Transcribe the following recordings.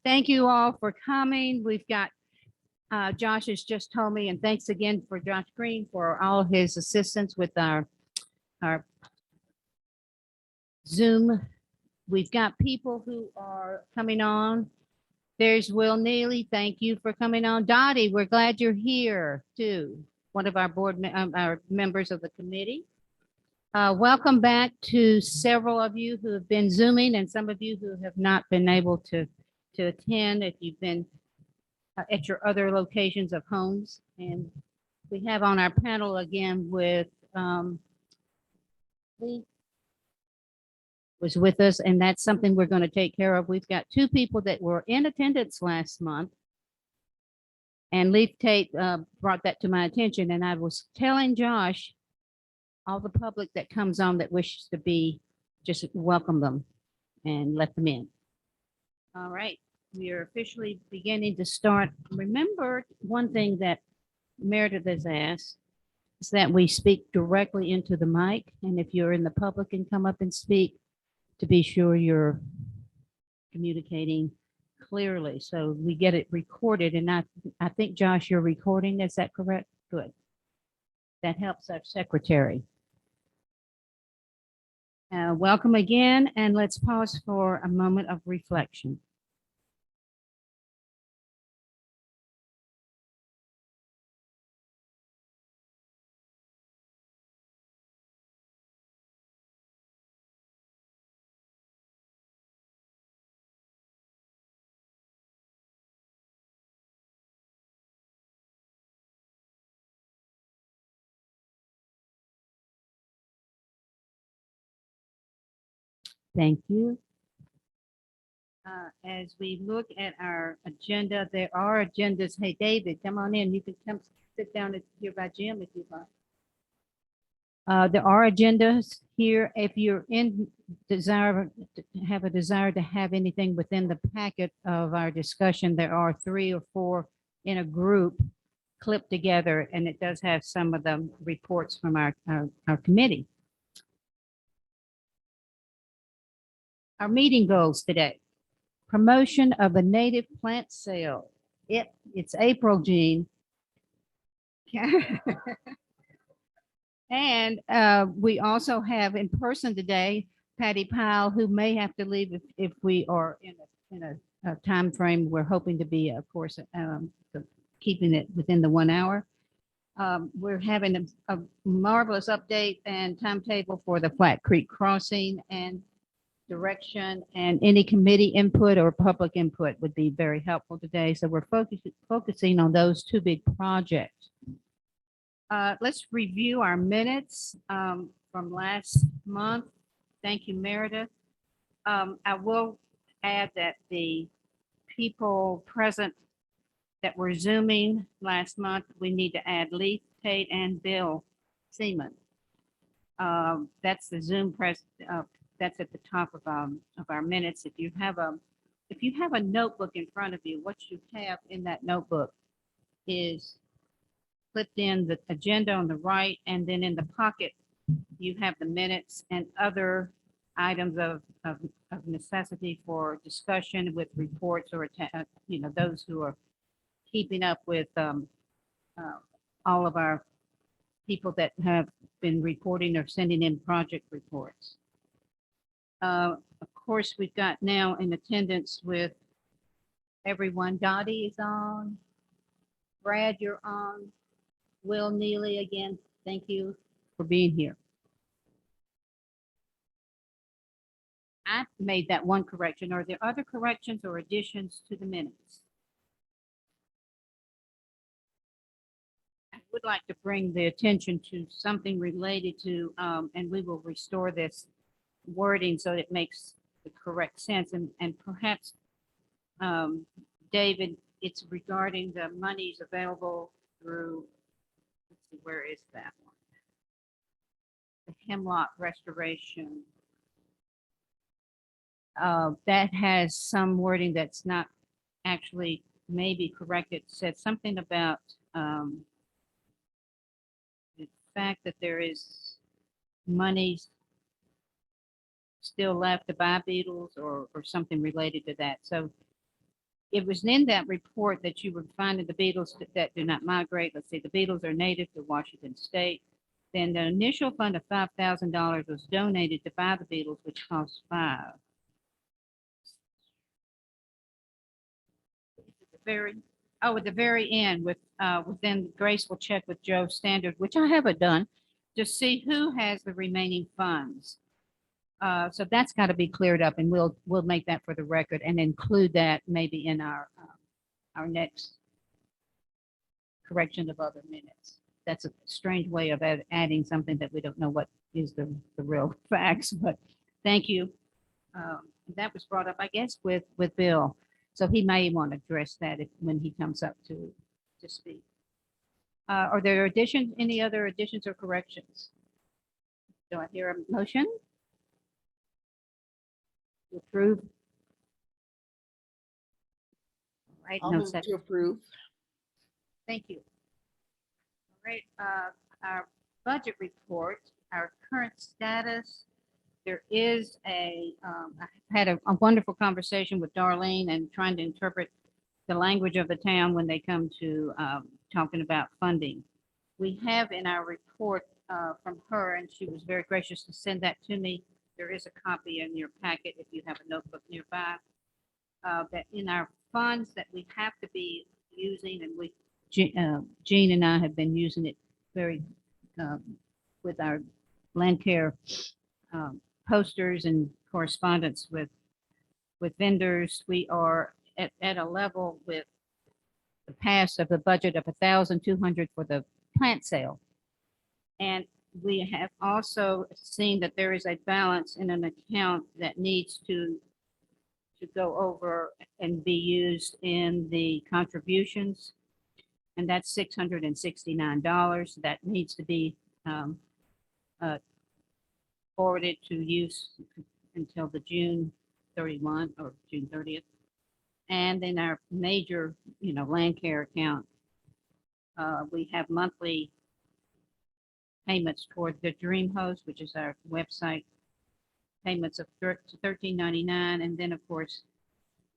Thank you all for coming. We've got, Josh has just told me, and thanks again for Josh Green for all his assistance with our Zoom. We've got people who are coming on. There's Will Neely. Thank you for coming on. Dottie, we're glad you're here too. One of our our members of the committee. Welcome back to several of you who have been Zooming and some of you who have not been able to attend if you've been at your other locations of homes. And we have on our panel again with Lee was with us, and that's something we're going to take care of. We've got two people that were in attendance last month. And Leaf Tate brought that to my attention, and I was telling Josh, all the public that comes on that wishes to be, just welcome them and let them in. All right, we are officially beginning to start. Remember, one thing that Meredith has asked is that we speak directly into the mic, and if you're in the public and come up and speak, to be sure you're communicating clearly, so we get it recorded. And I think, Josh, you're recording, is that correct? Good. That helps our secretary. Welcome again, and let's pause for a moment of reflection. Thank you. As we look at our agenda, there are agendas. Hey, David, come on in. You can come sit down here by Jim if you'd like. There are agendas here. If you're in have a desire to have anything within the packet of our discussion, there are 3 or 4 in a group clipped together, and it does have some of the reports from our committee. Our meeting goals today: promotion of a native plant sale. It's April, Jean. And we also have in person today Patty Powell, who may have to leave if we are in a time frame. We're hoping to be, of course, keeping it within the 1 hour. We're having a marvelous update and timetable for the Flat Creek Crossing, and direction and any committee input or public input would be very helpful today. So we're focusing on those 2 big projects. Let's review our minutes from last month. Thank you, Meredith. I will add that the people present that were Zooming last month, we need to add Lee Tate and Bill Seaman. That's the Zoom that's at the top of our minutes. If you have a notebook in front of you, what you have in that notebook is clipped in the agenda on the right, and then in the pocket you have the minutes and other items of necessity for discussion with reports, or those who are keeping up with all of our people that have been reporting or sending in project reports. Of course, we've got now in attendance with everyone. Dottie is on. Brad, you're on. Will Neely, again, thank you for being here. I made that one correction. Are there other corrections or additions to the minutes? I would like to bring the attention to something related to, and we will restore this wording so it makes the correct sense, and perhaps David, it's regarding the monies available through, let's see, where is that one? The Hemlock Restoration. That has some wording that's not actually maybe correct. It said something about the fact that there is monies still left to buy beetles or something related to that. So it was in that report that you were finding the beetles that do not migrate. Let's say the beetles are native to Washington State. Then the initial fund of $5,000 was donated to buy the beetles, which cost five. The very, oh, at the very end within Grace will check with Joe Standard, which I haven't done, to see who has the remaining funds. So that's got to be cleared up, and we'll make that for the record and include that maybe in our next correction of other minutes. That's a strange way of adding something that we don't know what is the real facts, but thank you. That was brought up, I guess, with Bill. So he may want to address that when he comes up to speak. Are there additions, any other additions or corrections? Do I hear a motion? To approve? All right, I'll no move second. to approve. Thank you. All right, our budget report, our current status. There is I had a wonderful conversation with Darlene and trying to interpret the language of the town when they come to talking about funding. We have in our report from her, and she was very gracious to send that to me. There is a copy in your packet if you have a notebook nearby. That in our funds that we have to be using, and Jean and I have been using it very with our Landcare posters and correspondence with vendors. We are at a level with the pass of the budget of 1,200 for the plant sale. And we have also seen that there is a balance in an account that needs to go over and be used in the contributions. And that's $669 that needs to be forwarded to use until the June 31 or June 30th. And then our major, Landcare account, we have monthly payments toward the Dream Host, which is our website, payments of $13.99, and then of course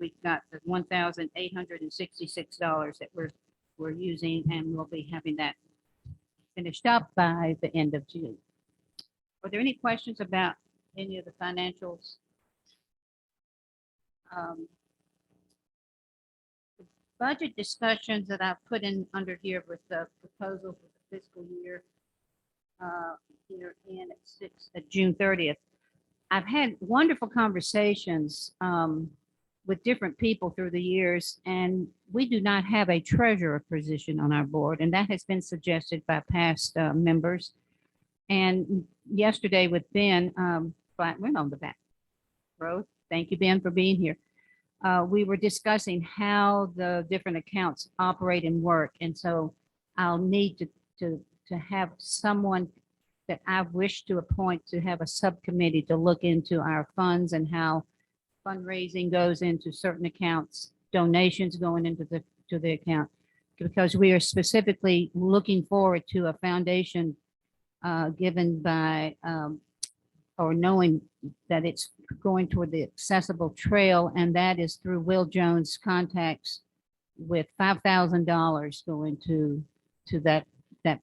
we've got the $1,866 that we're using, and we'll be having that finished up by the end of June. Are there any questions about any of the financials? The budget discussions that I've put in under here with the proposal for the fiscal year here in at June 30th. I've had wonderful conversations with different people through the years, and we do not have a treasurer position on our board, and that has been suggested by past members. And yesterday with Ben, we're on the back row. Thank you, Ben, for being here. We were discussing how the different accounts operate and work, and so I'll need to have someone that I wish to appoint to have a subcommittee to look into our funds and how fundraising goes into certain accounts, donations going into the account, because we are specifically looking forward to a foundation given by or knowing that it's going toward the accessible trail, and that is through Will Jones contacts with $5,000 going to that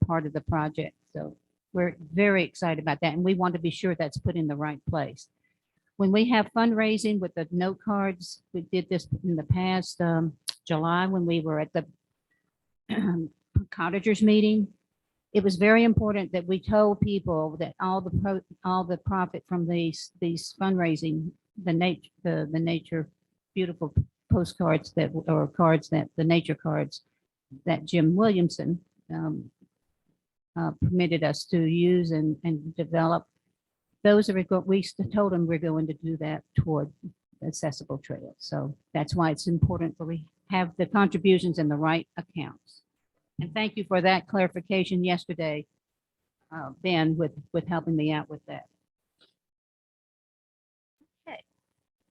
part of the project. So we're very excited about that, and we want to be sure that's put in the right place. When we have fundraising with the note cards, we did this in the past July when we were at the cottagers meeting. It was very important that we told people that all the profit from these fundraising, the nature beautiful postcards cards that the nature cards that Jim Williamson permitted us to use and develop. Those are we told them we're going to do that toward accessible trails. So that's why it's important that we have the contributions in the right accounts. And thank you for that clarification yesterday, Ben, with helping me out with that. Okay.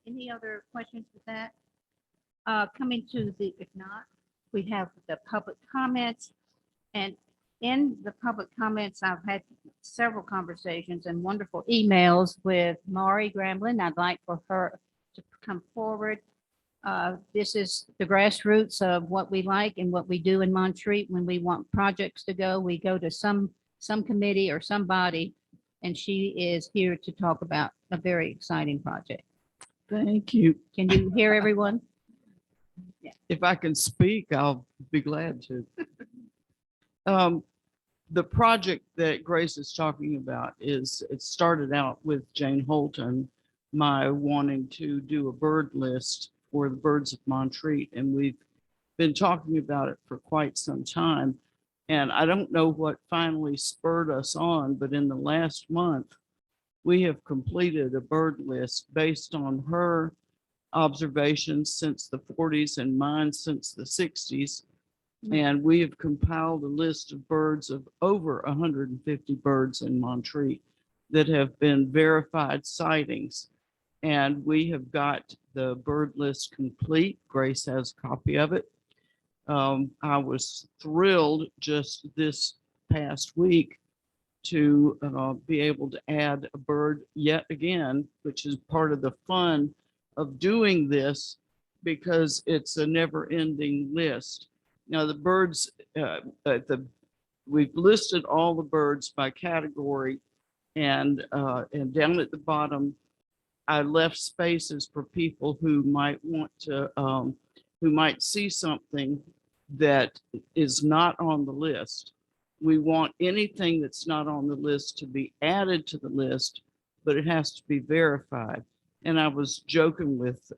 Any other questions with that? Coming to if not, we have the public comments. And in the public comments, I've had several conversations and wonderful emails with Maury Gramblin. I'd like for her to come forward This is the grassroots of what we like and what we do in Montreat. When we want projects to go, we go to some committee or somebody, and she is here to talk about a very exciting project. Thank you. Can you hear everyone? If I can speak, I'll be glad to. The project that Grace is talking about it started out with Jane Holton, my wanting to do a bird list for the birds of Montreat. And we've been talking about it for quite some time. And I don't know what finally spurred us on, but in the last month, we have completed a bird list based on her observations since the 40s and mine since the 60s. And we have compiled a list of birds of over 150 birds in Montreat that have been verified sightings. And we have got the bird list complete. Grace has a copy of it. I was thrilled just this past week to be able to add a bird yet again, which is part of the fun of doing this because it's a never-ending list. Now the birds, we've listed all the birds by category, and down at the bottom, I left spaces for people who might want to, who might see something that is not on the list. We want anything that's not on the list to be added to the list, but it has to be verified. And I was joking with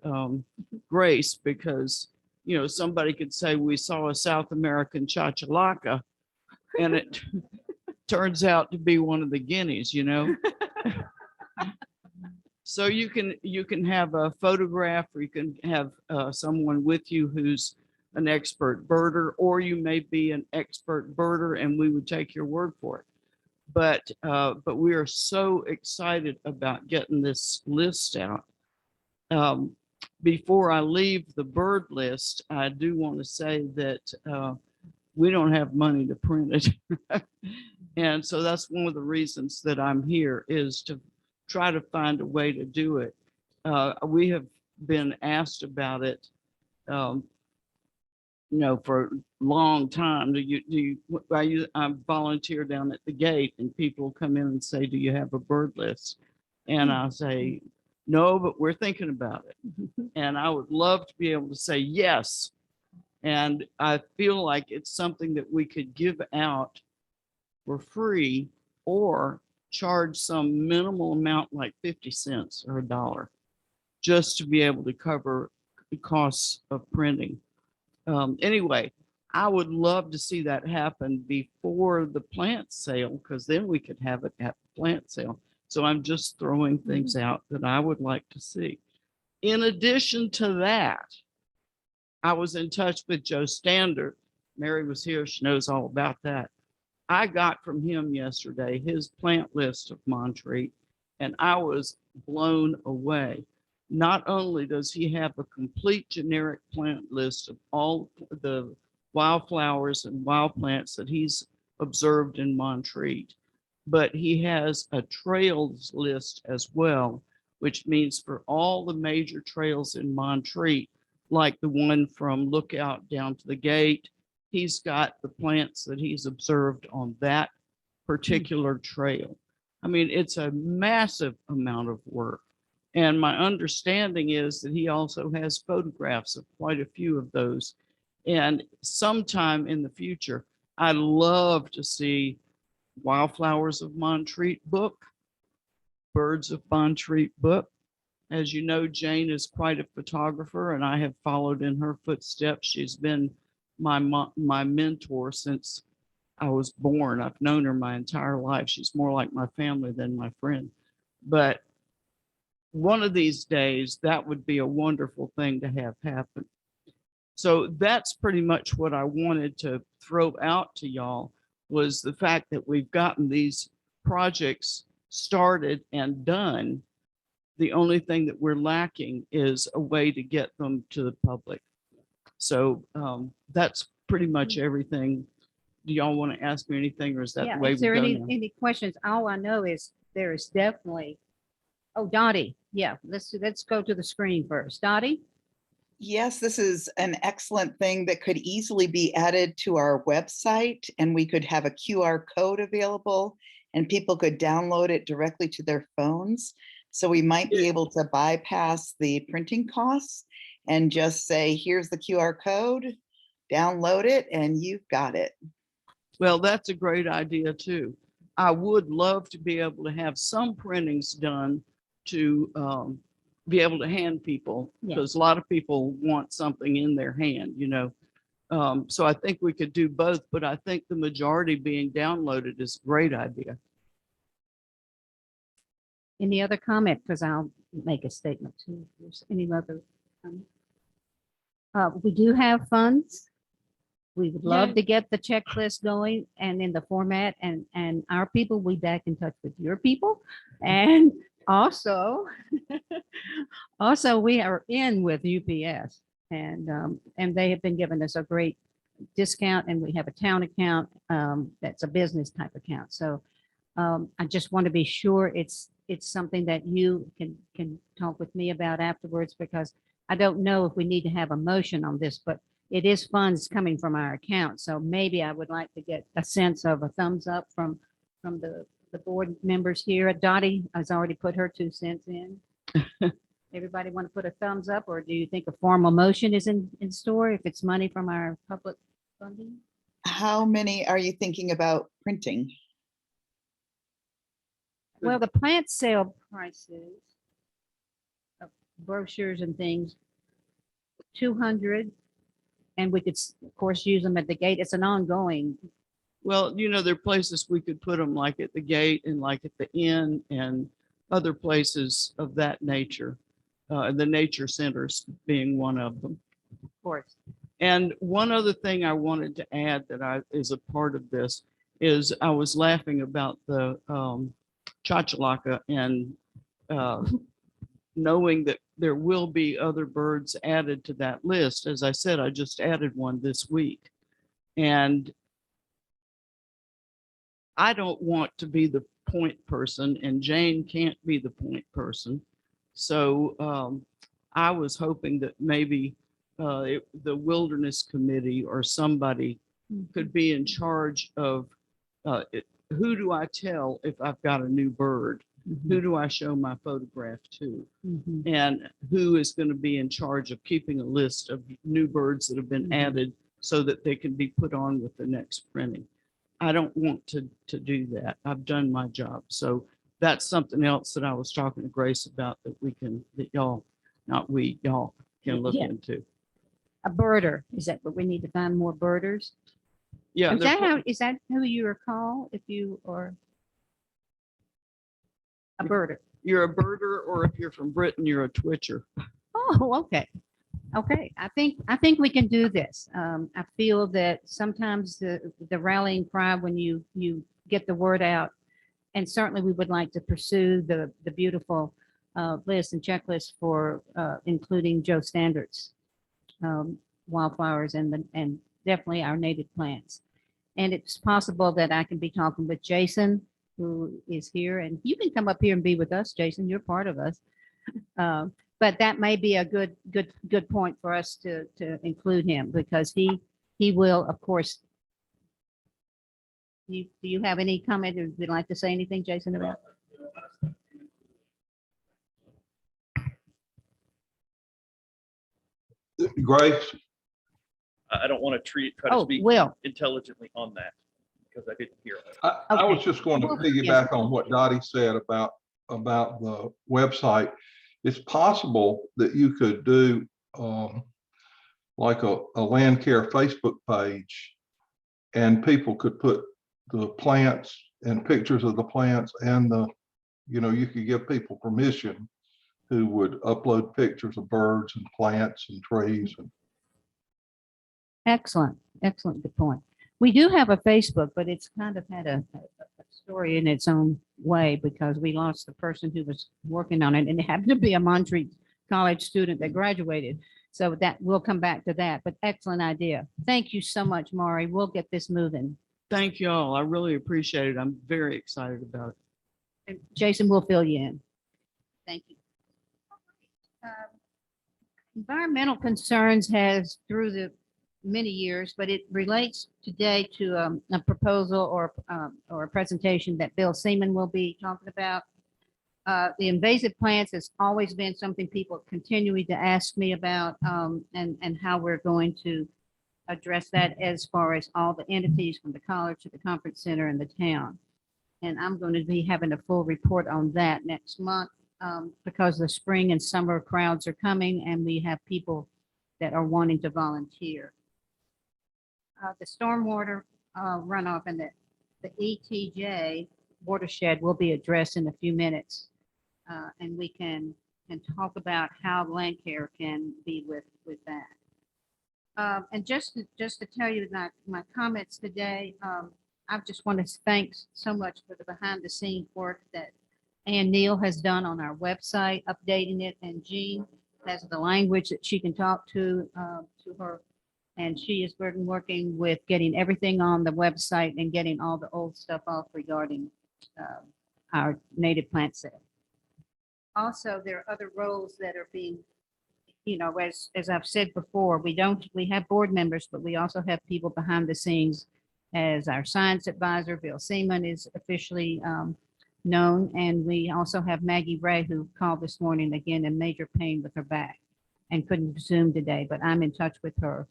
Grace because, you know, somebody could say we saw a South American chachalaca, and it turns out to be one of the guineas, you know. So you can have a photograph, or you can have someone with you who's an expert birder, or you may be an expert birder and we would take your word for it. But we are so excited about getting this list out. Before I leave the bird list, I do want to say that we don't have money to print it. And so that's one of the reasons that I'm here, is to try to find a way to do it. We have been asked about it, you know, for a long time. I volunteer down at the gate, and people come in and say, do you have a bird list? And I say, no, but we're thinking about it. And I would love to be able to say yes. And I feel like it's something that we could give out for free or charge some minimal amount like 50 cents or $1, just to be able to cover the costs of printing. Anyway, I would love to see that happen before the plant sale, because then we could have it at the plant sale. So I'm just throwing things out that I would like to see. In addition to that, I was in touch with Joe Standard. Mary was here, she knows all about that. I got from him yesterday his plant list of Montreat, and I was blown away. Not only does he have a complete generic plant list of all the wildflowers and wild plants that he's observed in Montreat, but he has a trails list as well, which means for all the major trails in Montreat, like the one from Lookout down to the gate, he's got the plants that he's observed on that particular trail. I mean, it's a massive amount of work. And my understanding is that he also has photographs of quite a few of those. And sometime in the future, I'd love to see Wildflowers of Montreat book, Birds of Montreat book. As you know, Jane is quite a photographer, and I have followed in her footsteps. She's been my mentor since I was born. I've known her my entire life. She's more like my family than my friend. But one of these days, that would be a wonderful thing to have happen. So that's pretty much what I wanted to throw out to y'all, was the fact that we've gotten these projects started and done. The only thing that we're lacking is a way to get them to the public. So that's pretty much everything. Do y'all want to ask me anything, or is that the way Is we there go now? any questions? All I know is there is definitely, oh, Dottie, yeah, let's go to the screen first. Dottie? Yes, this is an excellent thing that could easily be added to our website, and we could have a QR code available and people could download it directly to their phones. So we might be able to bypass the printing costs and just say, here's the QR code, download it, and you've got it. Well, that's a great idea too. I would love to be able to have some printings done to be able to hand people, Yeah. because a lot of people want something in their hand, you know. So I think we could do both, but I think the majority being downloaded is a great idea. Any other comment? Because I'll make a statement too. If there's any other comment. We do have funds. We would love Yay. to get the checklist going and in the format, and our people, we back in touch with your people. And also, also we are in with UPS, and they have been giving us a great discount, and we have a town account that's a business type account. So I just want to be sure it's something that you can talk with me about afterwards, because I don't know if we need to have a motion on this, but it is funds coming from our account. So maybe I would like to get a sense of a thumbs up from the board members here. Dottie has already put her 2 cents in. Everybody want to put a thumbs up, or do you think a formal motion is in store if it's money from our public funding? How many are you thinking about printing? Well, the plant sale prices of brochures and things, 200, and we could, of course, use them at the gate. It's an ongoing. Well, you know, there are places we could put them, like at the gate and like at the inn and other places of that nature. The nature centers being one of them. Of course. And one other thing I wanted to add that is a part of this is I was laughing about the chachalaca and knowing that there will be other birds added to that list. As I said, I just added one this week. And I don't want to be the point person, and Jane can't be the point person. So I was hoping that maybe the Wilderness Committee or somebody could be in charge of who do I tell if I've got a new bird? Who do I show my photograph to? And who is going to be in charge of keeping a list of new birds that have been added so that they can be put on with the next printing? I don't want to do that. I've done my job. So that's something else that I was talking to Grace about that y'all can look Yeah. into. A birder, is that what we need to find more birders? Yeah. Is that who you recall if you are a birder? You're a birder, or if you're from Britain, you're a twitcher. Oh, okay. Okay, I think we can do this. I feel that sometimes the rallying cry when you get the word out, and certainly we would like to pursue the beautiful list and checklist for including Joe Standard's wildflowers and definitely our native plants. And it's possible that I can be talking with Jason, who is here, and you can come up here and be with us, Jason. You're part of us. But that may be a good point for us to include him, because he will, of course. Do you have any comment, or would you like to say anything, Jason, about? Grace, I don't want to try to Oh, speak Will. intelligently on that because I didn't hear it. I was just going to Well, yes. piggyback on what Dottie said about the website. It's possible that you could do like a Landcare Facebook page, and people could put the plants and pictures of the plants, and you could give people permission who would upload pictures of birds and plants and trees. Excellent, good point. We do have a Facebook, but it's kind of had a story in its own way, because we lost the person who was working on it, and it happened to be a Montreat College student that graduated. So that we'll come back to that, but excellent idea. Thank you so much, Maury. We'll get this moving. Thank you all. I really appreciate it. I'm very excited about it. And Jason will fill you in. Thank you. Environmental concerns has through the many years, but it relates today to a proposal or a presentation that Bill Seaman will be talking about. The invasive plants has always been something people continuing to ask me about, and how we're going to address that as far as all the entities from the college to the conference center and the town. And I'm going to be having a full report on that next month, because the spring and summer crowds are coming and we have people that are wanting to volunteer. The stormwater runoff and the ETJ watershed will be addressed in a few minutes. And we can talk about how Landcare can be with that. And just to tell you that my comments today, I just want to thank so much for the behind the scenes work that Ann Neal has done on our website, updating it, and Jean has the language that she can talk to her. And she has been working with getting everything on the website and getting all the old stuff off regarding our native plant sale. Also, there are other roles that are being, as I've said before, we have board members, but we also have people behind the scenes. As our science advisor, Bill Seaman is officially known. And we also have Maggie Ray, who called this morning again in major pain with her back and couldn't Zoom today, but I'm in touch with her.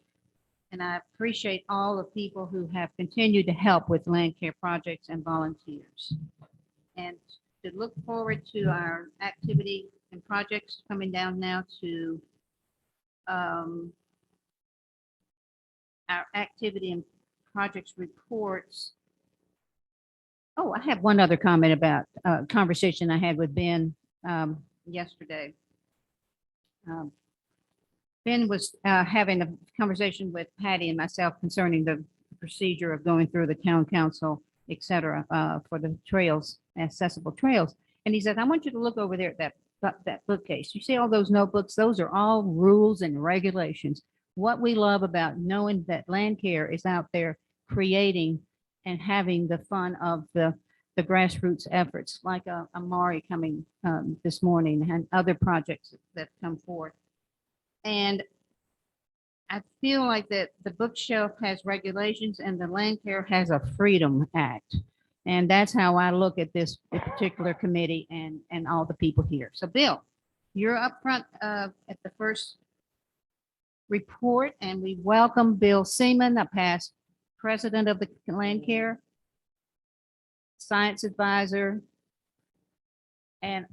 And I appreciate all the people who have continued to help with Landcare projects and volunteers. And to look forward to our activity and projects coming down now to our activity and projects reports. Oh, I have one other comment about a conversation I had with Ben yesterday. Ben was having a conversation with Patty and myself concerning the procedure of going through the town council, et cetera, for the trails, accessible trails. And he said, I want you to look over there at that bookcase. You see all those notebooks? Those are all rules and regulations. What we love about knowing that Landcare is out there creating and having the fun of the grassroots efforts, like Amari coming this morning and other projects that come forth. And I feel like that the bookshelf has regulations and the Landcare has a Freedom Act. And that's how I look at this particular committee and all the people here. So Bill, you're up front at the first report, and we welcome Bill Seaman, a past president of the Landcare, science advisor, and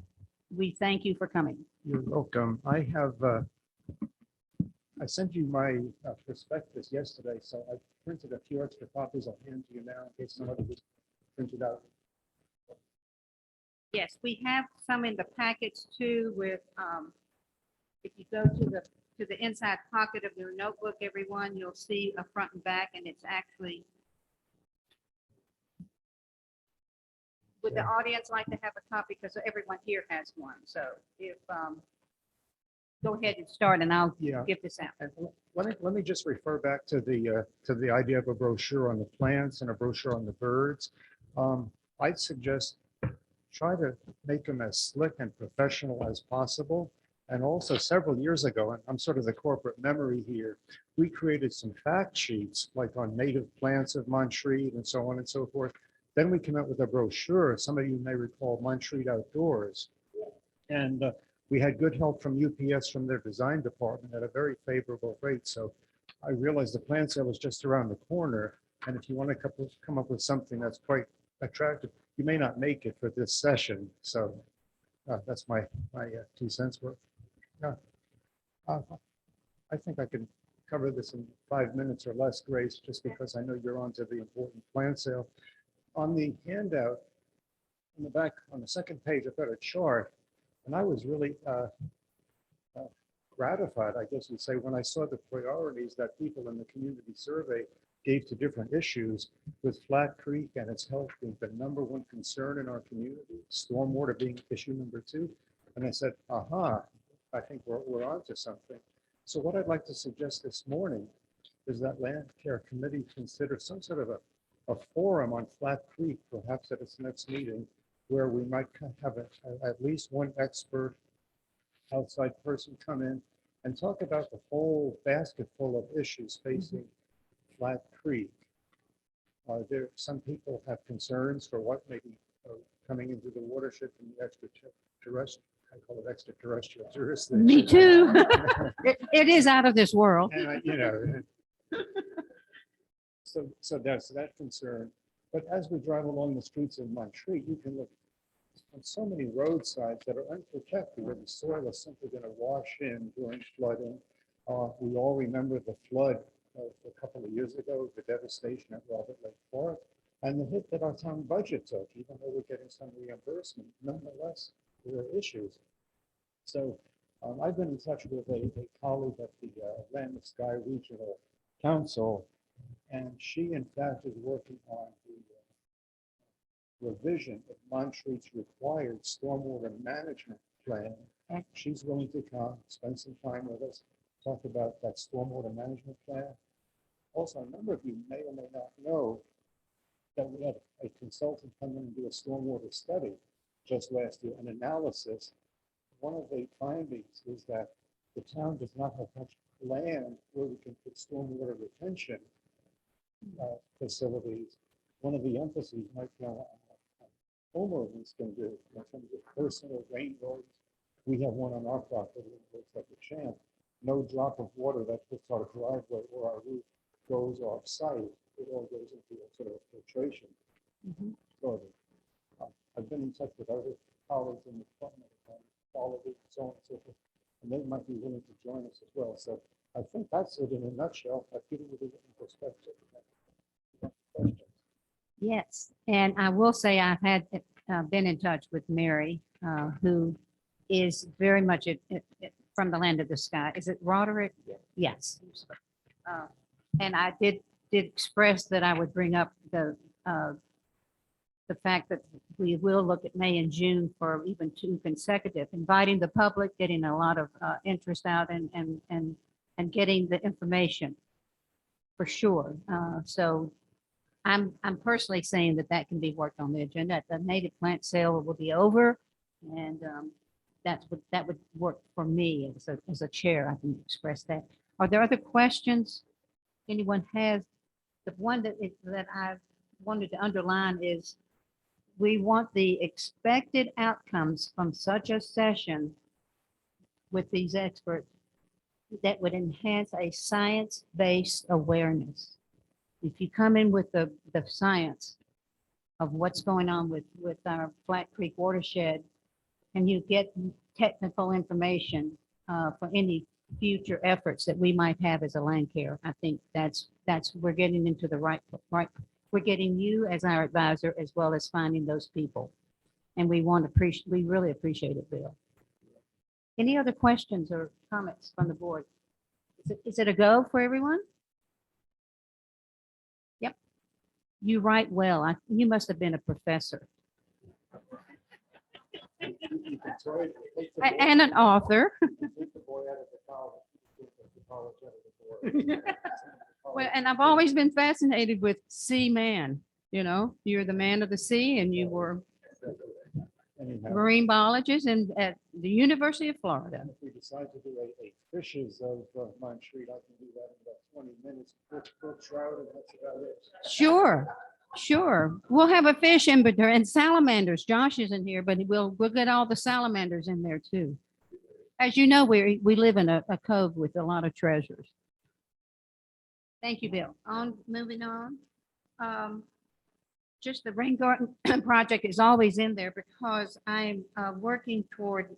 we thank you for coming. You're welcome. I sent you my prospectus yesterday, so I printed a few extra copies. I'll hand to you now in case somebody was printed out. Yes, we have some in the packets too with, if you go to the inside pocket of your notebook, everyone, you'll see a front and back, and it's actually, would the audience like to have a copy? Because everyone here has one. So if, go ahead and start and I'll Yeah. give this out. And let me just refer back to the idea of a brochure on the plants and a brochure on the birds. I'd suggest try to make them as slick and professional as possible. And also several years ago, and I'm sort of the corporate memory here, we created some fact sheets like on native plants of Montreat and so on and so forth. Then we came out with a brochure. Some of you may recall Montreat Outdoors. And we had good help from UPS from their design department at a very favorable rate. So I realized the plant sale was just around the corner. And if you want to come up with something that's quite attractive, you may not make it for this session. So that's my 2 cents worth. I think I can cover this in 5 minutes or less, Grace, just because I know you're on to the important plant sale. On the handout, in the back, on the second page, I've got a chart. And I was really gratified, I guess you'd say, when I saw the priorities that people in the community survey gave to different issues, with Flat Creek and its health being the #1 concern in our community, stormwater being issue #2. And I said, aha, I think we're onto something. So what I'd like to suggest this morning is that Landcare Committee consider some sort of a forum on Flat Creek, perhaps at its next meeting, where we might have at least one expert outside person come in and talk about the whole basket full of issues facing Flat Creek. Some people have concerns for what may be coming into the watershed from the extraterrestrial, I call it extraterrestrial jurisdiction. Me too. It is out of this world. And, so there's that concern. But as we drive along the streets of Montreat, you can look on so many roadsides that are unprotected, where the soil is simply going to wash in during flooding. We all remember the flood a couple of years ago, the devastation at Robert Lake Park, and the hit that our town budget took, even though we're getting some reimbursement. Nonetheless, there are issues. So I've been in touch with a colleague at the Land and Sky Regional Council, and she in fact is working on the revision of Montreat's required stormwater management plan. She's willing to come, spend some time with us, talk about that stormwater management plan. Also, a number of you may or may not know that we had a consultant come in and do a stormwater study just last year, an analysis. One of the findings is that the town does not have much land where we can put stormwater retention facilities. One of the emphases might be on homeowners can do in terms of personal rain gardens. We have one on our property, it looks like a champ. No drop of water that hits our driveway or our roof goes off site. It all goes into a sort of filtration. So, I've been in touch with other colleagues in the department of quality, so on and so forth, and they might be willing to join us as well. So I think that's it in a nutshell. I've given you the written perspective. Yes, and I will say I've had been in touch with Mary, who is very much from the land of the sky. Is it Roderick? Yes. And I did express that I would bring up the fact that we will look at May and June for even 2 consecutive, inviting the public, getting a lot of interest out and getting the information for sure. So I'm personally saying that can be worked on the agenda. The native plant sale will be over, and that would work for me as a chair. I can express that. Are there other questions anyone has? The one that I wanted to underline is we want the expected outcomes from such a session with these experts that would enhance a science-based awareness. If you come in with the science of what's going on with our Flat Creek watershed, and you get technical information for any future efforts that we might have as a Landcare, I think that's we're getting into the right. We're getting you as our advisor as well as finding those people, and we really appreciate it, Bill. Any other questions or comments from the board? Is it a go for everyone? Yep. You write well. You must have been a professor. And an author. Well, and I've always been fascinated with Seaman. You're the man of the sea, and you were marine biologist at the University of Florida. If we decide to do a fishes of Montreat, I can do that in about 20 minutes. Brook trout, and that's about it. Sure. We'll have a fish inventory and salamanders. Josh isn't here, but we'll get all the salamanders in there too. As you know, we live in a cove with a lot of treasures. Thank you, Bill. Moving on. Just the rain garden project is always in there because I'm working toward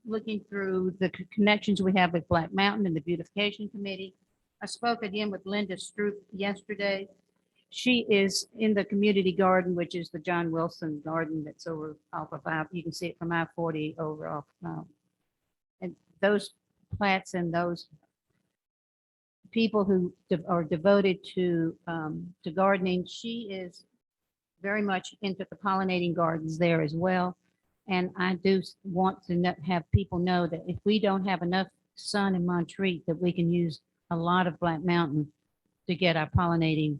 looking through the connections we have with Black Mountain and the beautification committee. I spoke again with Linda Stroop yesterday. She is in the community garden, which is the John Wilson garden that's over off of you can see it from I-40 over off. And those plants and those people who are devoted to gardening, she is very much into the pollinating gardens there as well. And I do want to have people know that if we don't have enough sun in Montreat, that we can use a lot of Black Mountain to get our pollinating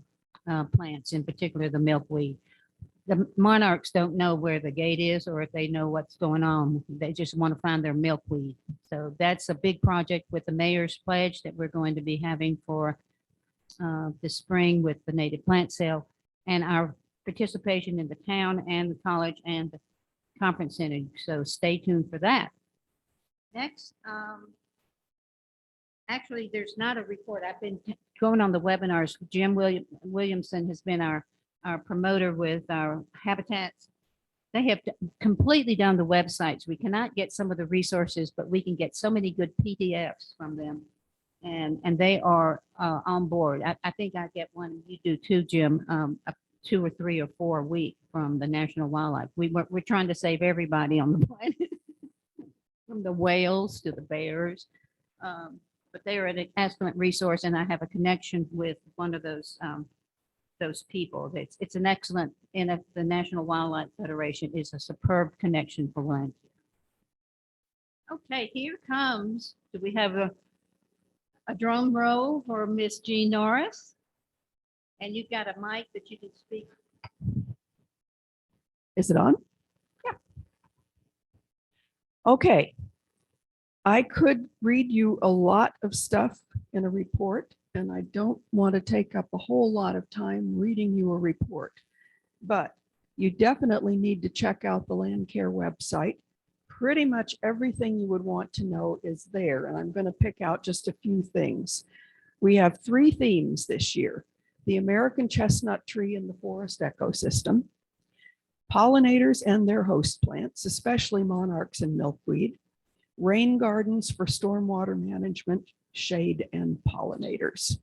plants, in particular the milkweed. the monarchs don't know where the gate is or if they know what's going on. They just want to find their milkweed. So that's a big project with the mayor's pledge that we're going to be having for the spring with the native plant sale and our participation in the town and the college and the conference center. So stay tuned for that. Next, actually, there's not a report. I've been going on the webinars. Jim Williamson has been our promoter with our habitats. They have completely done the websites. We cannot get some of the resources, but we can get so many good PDFs from them. And they are on board. I think I get one, you do too, Jim, 2 or 3 or 4 a week from the National Wildlife. We're trying to save everybody on the planet, from the whales to the bears. But they are an excellent resource, and I have a connection with one of those people. It's an excellent, and the National Wildlife Federation is a superb connection for Landcare. Okay, here comes, do we have a drum roll for Miss Jean Norris? And you've got a mic that you can speak. Is it on? Yeah. Okay. I could read you a lot of stuff in a report, and I don't want to take up a whole lot of time reading you a report, but you definitely need to check out the Landcare website. Pretty much everything you would want to know is there, and I'm going to pick out just a few things. We have 3 themes this year: the American chestnut tree in the forest ecosystem, pollinators and their host plants, especially monarchs and milkweed, rain gardens for stormwater management, shade, and pollinators.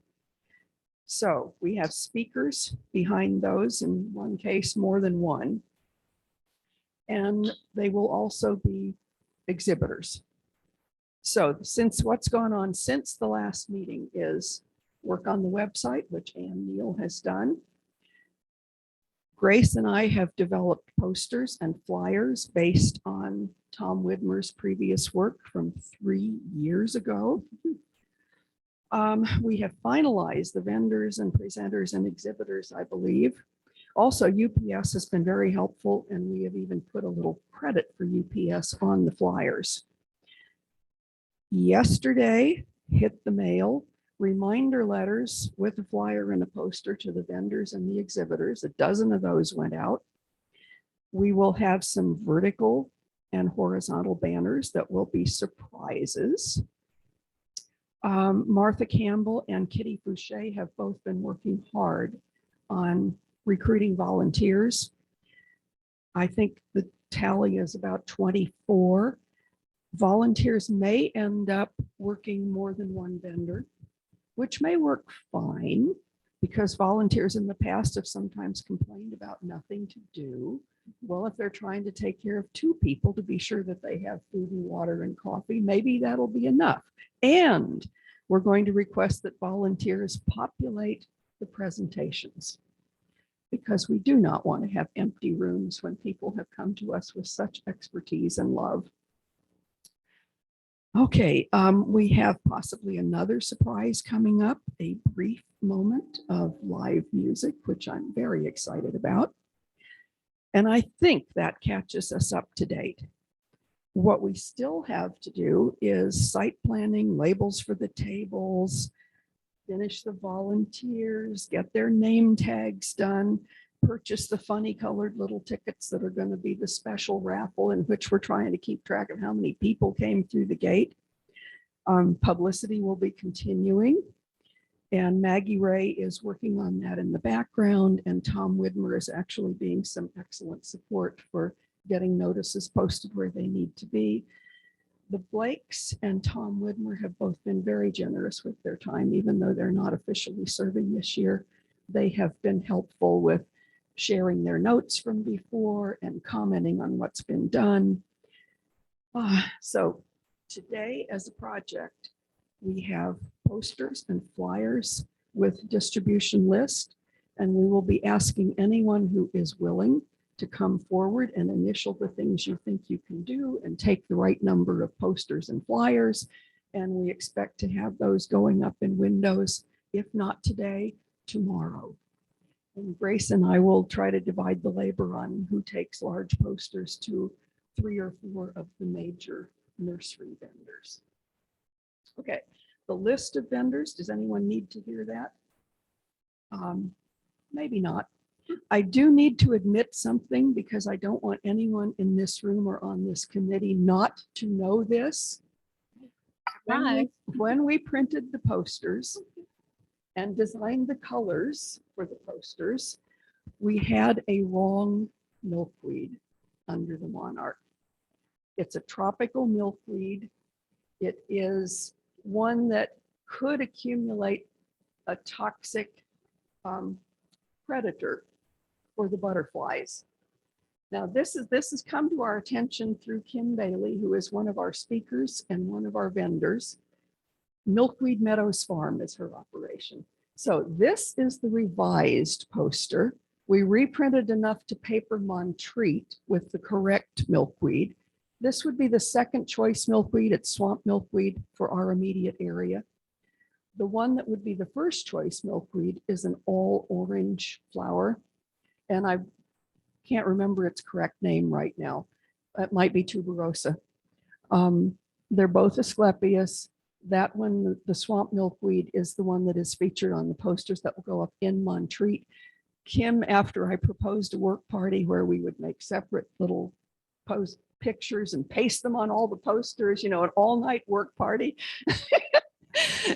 So we have speakers behind those, in one case more than one, and they will also be exhibitors. So since what's gone on since the last meeting is work on the website, which Ann Neal has done. Grace and I have developed posters and flyers based on Tom Widmer's previous work from 3 years ago. We have finalized the vendors and presenters and exhibitors, I believe. Also, UPS has been very helpful, and we have even put a little credit for UPS on the flyers. Yesterday, hit the mail, reminder letters with a flyer and a poster to the vendors and the exhibitors. 12 of those went out. We will have some vertical and horizontal banners that will be surprises. Martha Campbell and Kitty Fouché have both been working hard on recruiting volunteers. I think the tally is about 24. Volunteers may end up working more than one vendor, which may work fine, because volunteers in the past have sometimes complained about nothing to do. Well, if they're trying to take care of 2 people to be sure that they have food and water and coffee, maybe that'll be enough. And we're going to request that volunteers populate the presentations, because we do not want to have empty rooms when people have come to us with such expertise and love. Okay, we have possibly another surprise coming up, a brief moment of live music, which I'm very excited about. And I think that catches us up to date. What we still have to do is site planning, labels for the tables, finish the volunteers, get their name tags done, purchase the funny colored little tickets that are going to be the special raffle, in which we're trying to keep track of how many people came through the gate. Publicity will be continuing, and Maggie Ray is working on that in the background, and Tom Widmer is actually being some excellent support for getting notices posted where they need to be. The Blakes and Tom Widmer have both been very generous with their time, even though they're not officially serving this year. They have been helpful with sharing their notes from before and commenting on what's been done. So today, as a project, we have posters and flyers with distribution list, and we will be asking anyone who is willing to come forward and initial the things you think you can do and take the right number of posters and flyers. And we expect to have those going up in windows, if not today, tomorrow. And Grace and I will try to divide the labor on who takes large posters to 3 or 4 of the major nursery vendors. Okay, the list of vendors, does anyone need to hear that? Maybe not. I do need to admit something because I don't want anyone in this room or on this committee not to know this. When we printed the posters and designed the colors for the posters, we had a wrong milkweed under the monarch. It's a tropical milkweed. It is one that could accumulate a toxic predator for the butterflies. Now, this has come to our attention through Kim Bailey, who is one of our speakers and one of our vendors. Milkweed Meadows Farm is her operation. So this is the revised poster. We reprinted enough to paper Montreat with the correct milkweed. This would be the second choice milkweed. It's swamp milkweed for our immediate area. The one that would be the first choice milkweed is an all orange flower. And I can't remember its correct name right now. It might be tuberosa. They're both Asclepias. That one, the swamp milkweed, is the one that is featured on the posters that will go up in Montreat. Kim, after I proposed a work party where we would make separate little post pictures and paste them on all the posters, an all-night work party,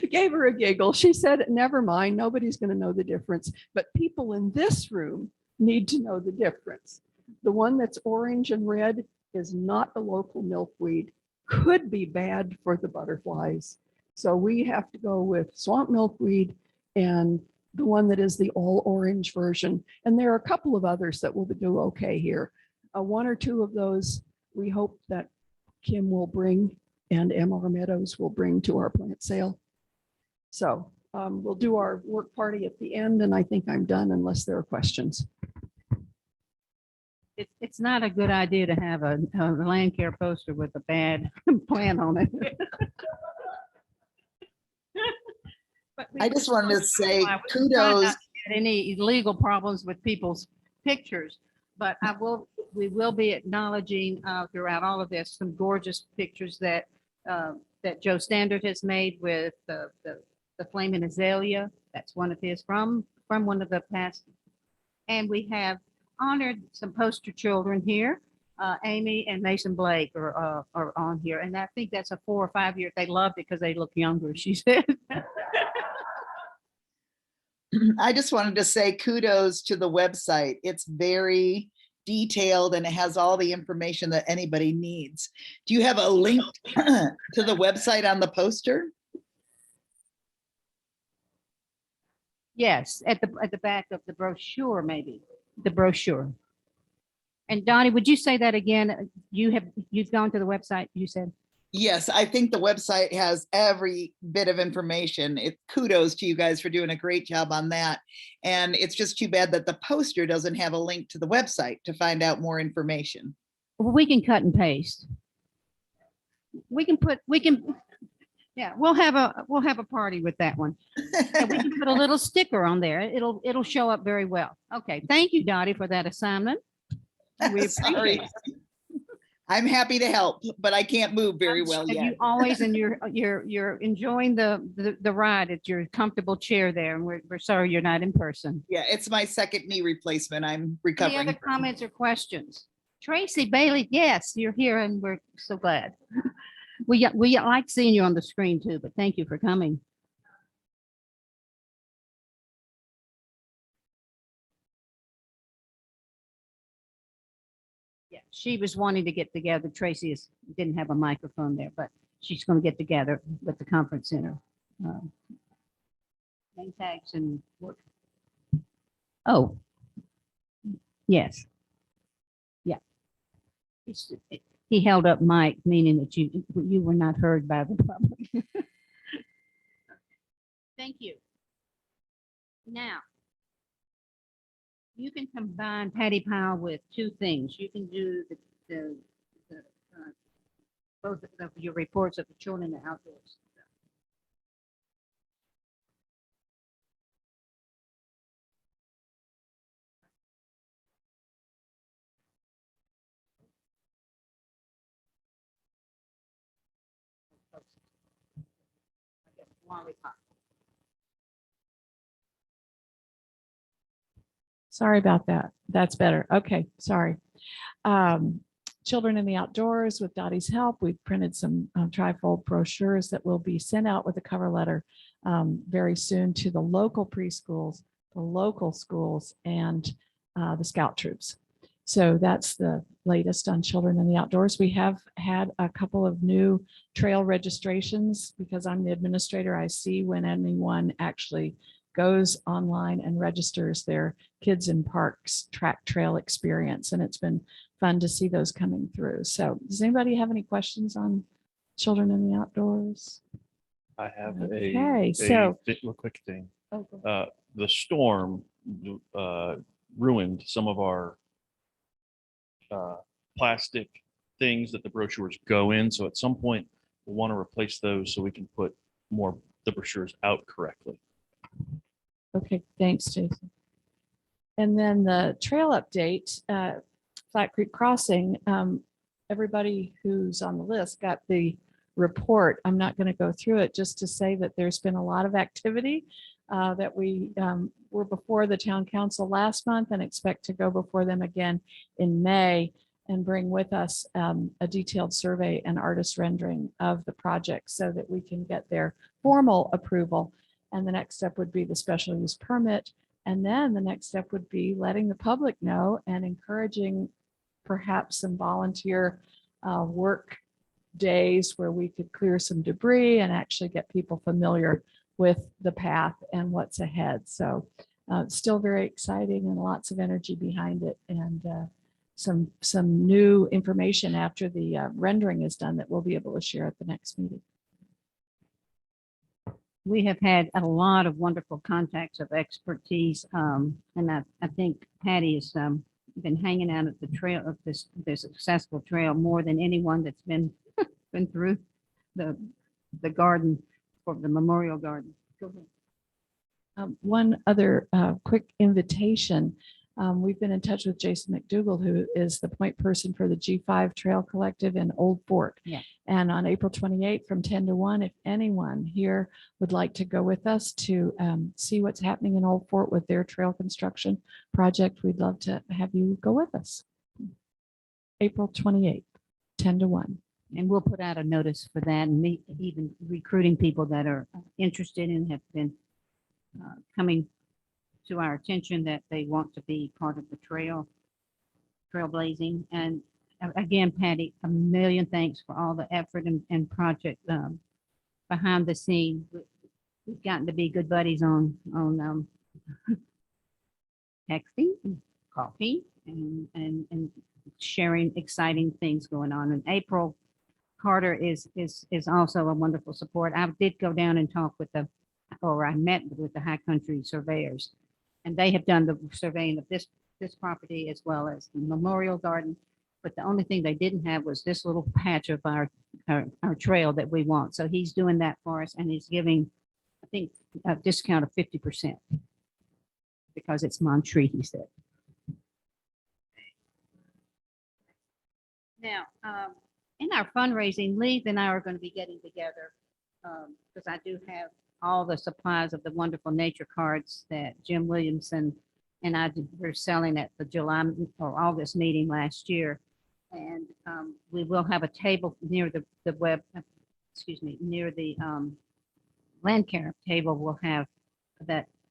gave her a giggle. She said, never mind, nobody's going to know the difference. But people in this room need to know the difference. The one that's orange and red is not a local milkweed, could be bad for the butterflies. So we have to go with swamp milkweed and the one that is the all orange version. And there are a couple of others that will do okay here. 1 or 2 of those we hope that Kim will bring and MR Meadows will bring to our plant sale. So we'll do our work party at the end, and I think I'm done unless there are questions. It's not a good idea to have a Landcare poster with a bad plan on it. But we I just wanted to say try not kudos. to get any legal problems with people's pictures, but we will be acknowledging throughout all of this some gorgeous pictures that that Joe Standard has made with the flaming azalea. That's one of his from one of the past. And we have honored some poster children here. Amy and Mason Blake are on here, and I think that's a 4 or 5 year. They loved it because they look younger, she said. I just wanted to say kudos to the website. It's very detailed and it has all the information that anybody needs. Do you have a link to the website on the poster? Yes, at the back of the brochure, maybe the brochure. And Donnie, would you say that again? You've gone to the website, you said? Yes, I think the website has every bit of information. Kudos to you guys for doing a great job on that. And it's just too bad that the poster doesn't have a link to the website to find out more information. Well, we can cut and paste. Yeah, we'll have a party with that one. Yeah, we can put a little sticker on there. It'll show up very well. Okay, thank you, Dottie, for that assignment. We Sorry. appreciate it. I'm happy to help, but I can't move very well Have yet. you always, and you're enjoying the ride at your comfortable chair there, and we're sorry you're not in person. Yeah, it's my second knee replacement. I'm Any recovering. other comments or questions? Tracy Bailey, yes, you're here, and we're so glad. We like seeing you on the screen too, but thank you for coming. Yeah, she was wanting to get together. Tracy didn't have a microphone there, but she's going to get together with the conference center. Name tags and work. Oh, yes. Yeah. He held up mic, meaning that you were not heard by the public. Thank you. Now, you can combine Patty Powell with 2 things. You can do both of your reports of the children in the outdoors. Sorry about that. That's better. Okay, sorry. Um, Children in the Outdoors, with Dottie's help, we've printed some trifold brochures that will be sent out with a cover letter very soon to the local preschools, the local schools, and the scout troops. So that's the latest on Children in the Outdoors. We have had a couple of new trail registrations because I'm the administrator. I see when anyone actually goes online and registers their Kids in Parks track trail experience. And it's been fun to see those coming through. So does anybody have any questions on Children in the Outdoors? I have Okay, so- real quick thing. Oh, go ahead. The storm ruined some of our plastic things that the brochures go in. So at some point, we'll want to replace those so we can put more the brochures out correctly. Okay, thanks, Jason. And then the trail update, Flat Creek Crossing, everybody who's on the list got the report. I'm not going to go through it, just to say that there's been a lot of activity, that we were before the town council last month and expect to go before them again in May and bring with us a detailed survey and artist rendering of the project so that we can get their formal approval. And the next step would be the special use permit. And then the next step would be letting the public know and encouraging perhaps some volunteer work days where we could clear some debris and actually get people familiar with the path and what's ahead. So still very exciting and lots of energy behind it, and some new information after the rendering is done that we'll be able to share at the next meeting. We have had a lot of wonderful contacts of expertise. And I think Patty has been hanging out at the trail of this successful trail more than anyone that's been through the garden, for the memorial garden. Go ahead. One other quick invitation. We've been in touch with Jason McDougall, who is the point person for the G5 Trail Collective in Old Fort. Yeah. And on April 28th from 10 to 1, if anyone here would like to go with us to see what's happening in Old Fort with their trail construction project, we'd love to have you go with us. April 28th, 10 to 1. And we'll put out a notice for that, and even recruiting people that are interested and have been coming to our attention that they want to be part of the trailblazing. And again, Patty, a million thanks for all the effort and project behind the scene. We've gotten to be good buddies on texting, coffee, and sharing exciting things going on. And April Carter is also a wonderful support. I did go down and talk with I met with the High Country surveyors, and they have done the surveying of this property as well as the Memorial Garden. But the only thing they didn't have was this little patch of our trail that we want. So he's doing that for us, and he's giving, I think, a discount of 50% because it's Montreat, he said. Now, in our fundraising, Lee and I are going to be getting together because I do have all the supplies of the wonderful nature cards that Jim Williamson and I were selling at the July or August meeting last year. And we will have a table near the near the Landcare table. We'll have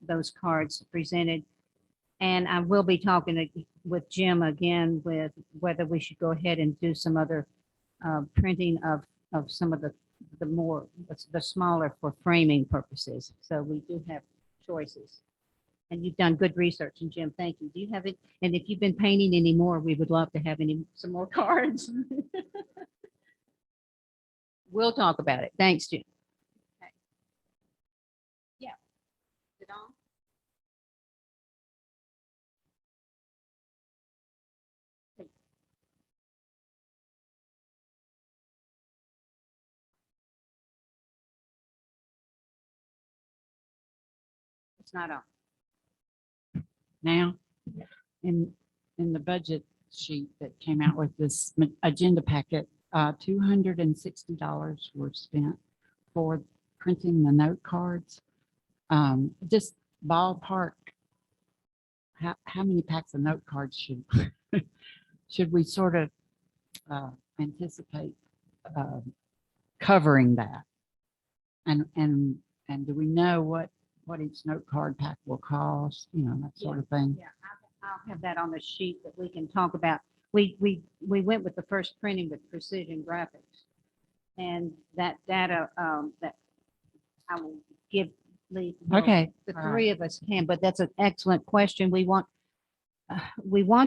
those cards presented. And I will be talking with Jim again with whether we should go ahead and do some other printing of some of the smaller for framing purposes. So we do have choices. And you've done good research. And Jim, thank you. Do you have it? And if you've been painting any more, we would love to have some more cards. We'll talk about it. Thanks, Jim. Okay. Yeah. Is it on? It's not on. Now, in the budget sheet that came out with this agenda packet, $260 were spent for printing the note cards. Just ballpark, how many packs of note cards should we sort of anticipate covering that? And do we know what each note card pack will cost, that sort of thing? Yeah, I'll have that on the sheet that we can talk about. We went with the first printing with Precision Graphics. And that data, that I will give Lee. Okay. The all three of us can, but that's an excellent question. We want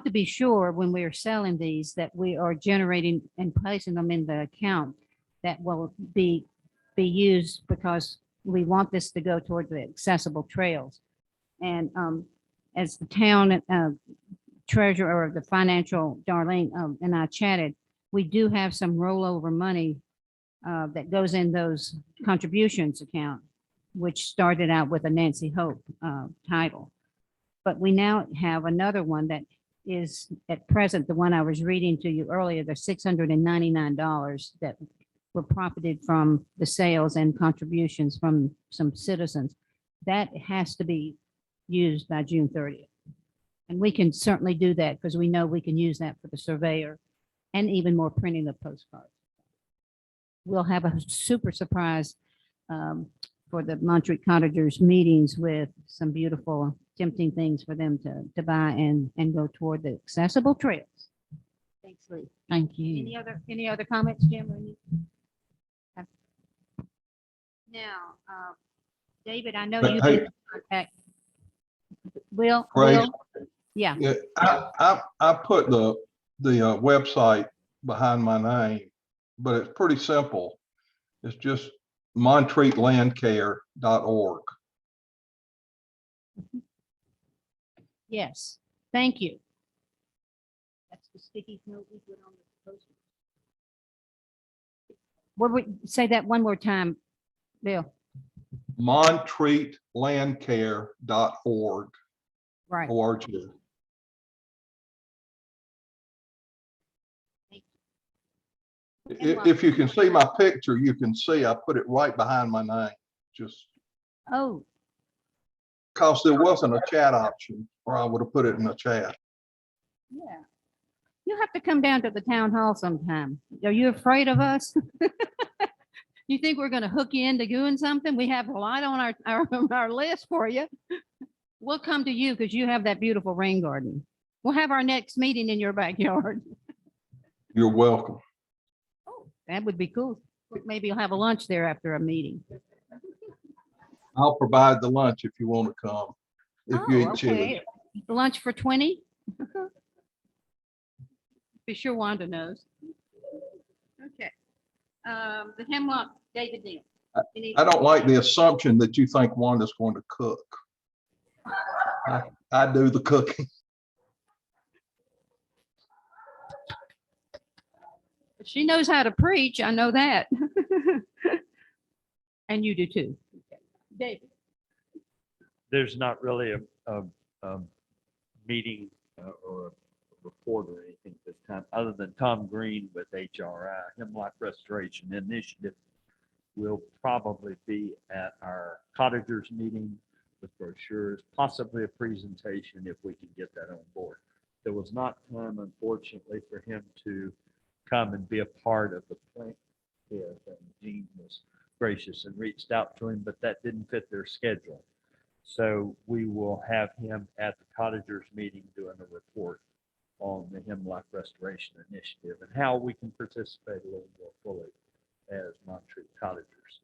to be sure when we are selling these that we are generating and placing them in the account that will be used, because we want this to go toward the accessible trails. And as the town treasurer or the financial, Darlene and I chatted, we do have some rollover money that goes in those contributions account, which started out with a Nancy Hope title. But we now have another one that is at present, the one I was reading to you earlier, the $699 that were profited from the sales and contributions from some citizens. That has to be used by June 30th. And we can certainly do that because we know we can use that for the surveyor and even more printing of postcards. We'll have a super surprise for the Montreat Cottagers meetings with some beautiful, tempting things for them to buy and go toward the accessible trails. Thanks, Lee. Thank you. Any other comments, Jim? Now, David, I know you've been in contact. Will, yeah. Yeah, I put the website behind my name, but it's pretty simple. It's just montreatlandcare.org. Yes, thank you. That's the sticky note we put on the poster. What would say that one more time, Bill? montreatlandcare.org. Right. Org. If you can see my picture, you can see I put it right behind my name, just Oh, because there wasn't a chat option, or I would have put it in the chat. yeah. You'll have to come down to the town hall sometime. Are you afraid of us? You think we're gonna hook you into doing something? We have a lot on our list for you. We'll come to you because you have that beautiful rain garden. We'll have our next meeting in your backyard. You're welcome. Oh, that would be cool. Maybe you'll have a lunch there after a meeting. I'll provide the lunch if you want to come. If you eat chili. Lunch for 20? Be sure Wanda knows. Okay. The Hemlock, David Neal. I don't like the assumption that you think Wanda's going to cook. I do the cooking. She knows how to preach. I know that. And you do too. David. There's not really a meeting or a report or anything this time, other than Tom Green with HRI, Hemlock Restoration Initiative, will probably be at our cottagers meeting with brochures, possibly a presentation if we can get that on board. There was not time, unfortunately, for him to come and be a part of the plant here, and Gene was gracious and reached out to him, but that didn't fit their schedule. So we will have him at the cottagers meeting doing a report on the Hemlock Restoration Initiative and how we can participate a little more fully as Montreat cottagers.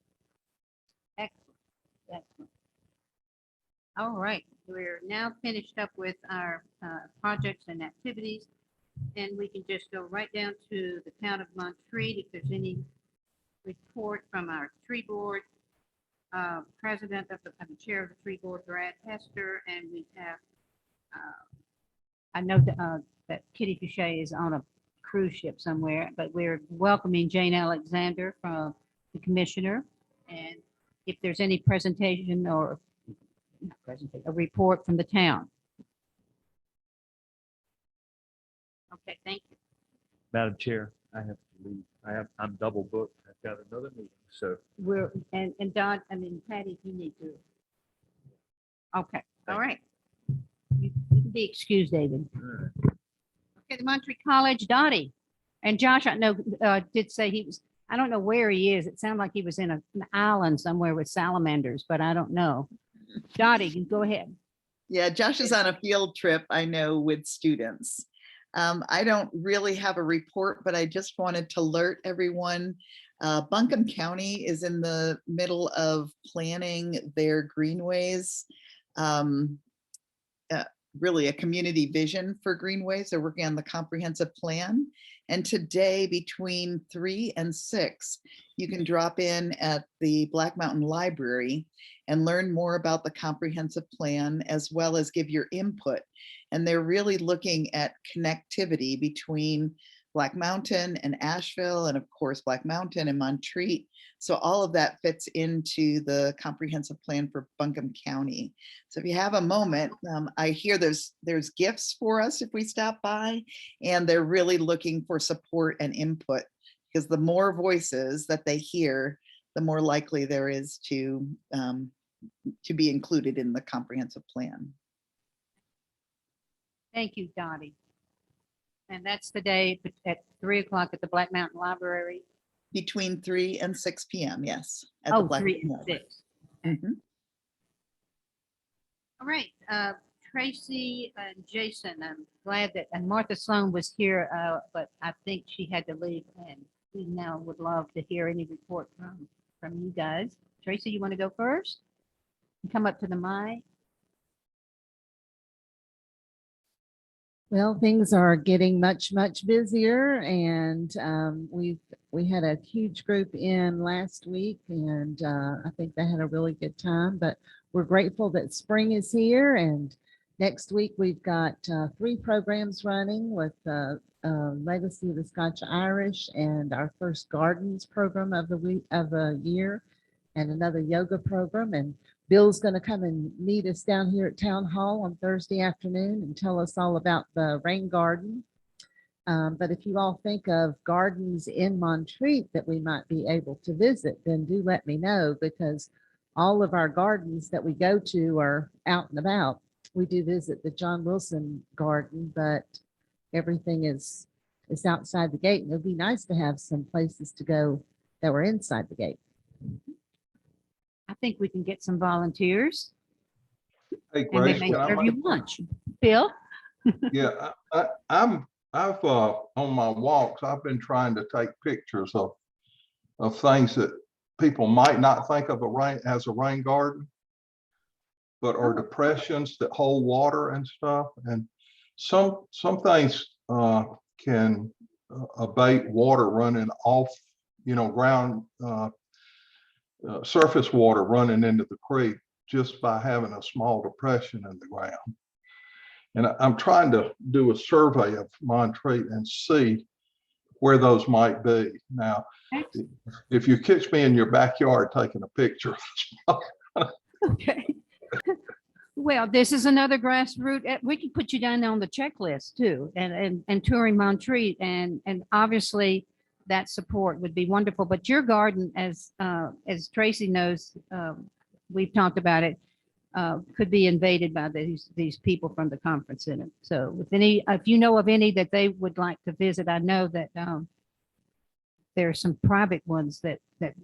Excellent. Excellent. All right. We're now finished up with our projects and activities. And we can just go right down to the town of Montreat. If there's any report from our tree board, president of the chair of the tree board, Brad Hester, and we have, I know that Kitty Fouché is on a cruise ship somewhere, but we're welcoming Jane Alexander from the commissioner. And if there's any presentation or a report from the town. Okay, thank you. Madam Chair, have to leave. I'm double booked. I've got another meeting, so. And Don, I mean, Patty, you need to. Okay, all right. You can be excused, David. Okay, the Montreat College, Dottie. And Josh, I know, did say he was, I don't know where he is. It sounded like he was in an island somewhere with salamanders, but I don't know. Dottie, you go ahead. Yeah, Josh is on a field trip, I know, with students. I don't really have a report, but I just wanted to alert everyone. Buncombe County is in the middle of planning their greenways. Really a community vision for greenways. They're working on the comprehensive plan. And today between 3 and 6, you can drop in at the Black Mountain Library and learn more about the comprehensive plan, as well as give your input. And they're really looking at connectivity between Black Mountain and Asheville, and of course, Black Mountain and Montreat. So all of that fits into the comprehensive plan for Buncombe County. So if you have a moment, I hear there's gifts for us if we stop by, and they're really looking for support and input, because the more voices that they hear, the more likely there is to be included in the comprehensive plan. Thank you, Dottie. And that's the day at 3 o'clock at the Black Mountain Library. Between 3 and 6 p.m. Yes. At Oh, Black 3 and Mountain 6. Library. All right, Tracy and Jason, I'm glad that, and Martha Sloan was here, but I think she had to leave, and we now would love to hear any report from you guys. Tracy, you want to go first? Come up to the mic. Well, things are getting much busier, and we had a huge group in last week, and I think they had a really good time. But we're grateful that spring is here, and next week we've got 3 programs running with Legacy of the Scotch Irish and our first Gardens program of the week of the year, and another yoga program. And Bill's going to come and meet us down here at Town Hall on Thursday afternoon and tell us all about the rain garden. But if you all think of gardens in Montreat that we might be able to visit, then do let me know, because all of our gardens that we go to are out and about. We do visit the John Wilson Garden, but everything is outside the gate. And it'd be nice to have some places to go that were inside the gate. I think we can get some volunteers Hey, and they Grace, may can I serve make- you lunch. Bill? Yeah, I've on my walks, I've been trying to take pictures of things that people might not think of as a rain garden, but are depressions that hold water and stuff. And some things can abate water running off, ground, surface water running into the creek just by having a small depression in the ground. And I'm trying to do a survey of Montreat and see where those might be. Now, if you catch me in your backyard taking a picture. Okay. Well, this is another grassroots. We can put you down on the checklist too, and touring Montreat, and obviously that support would be wonderful. But your garden, as Tracy knows, we've talked about it, could be invaded by these people from the conference center. So if you know of any that they would like to visit, I know that there are some private ones that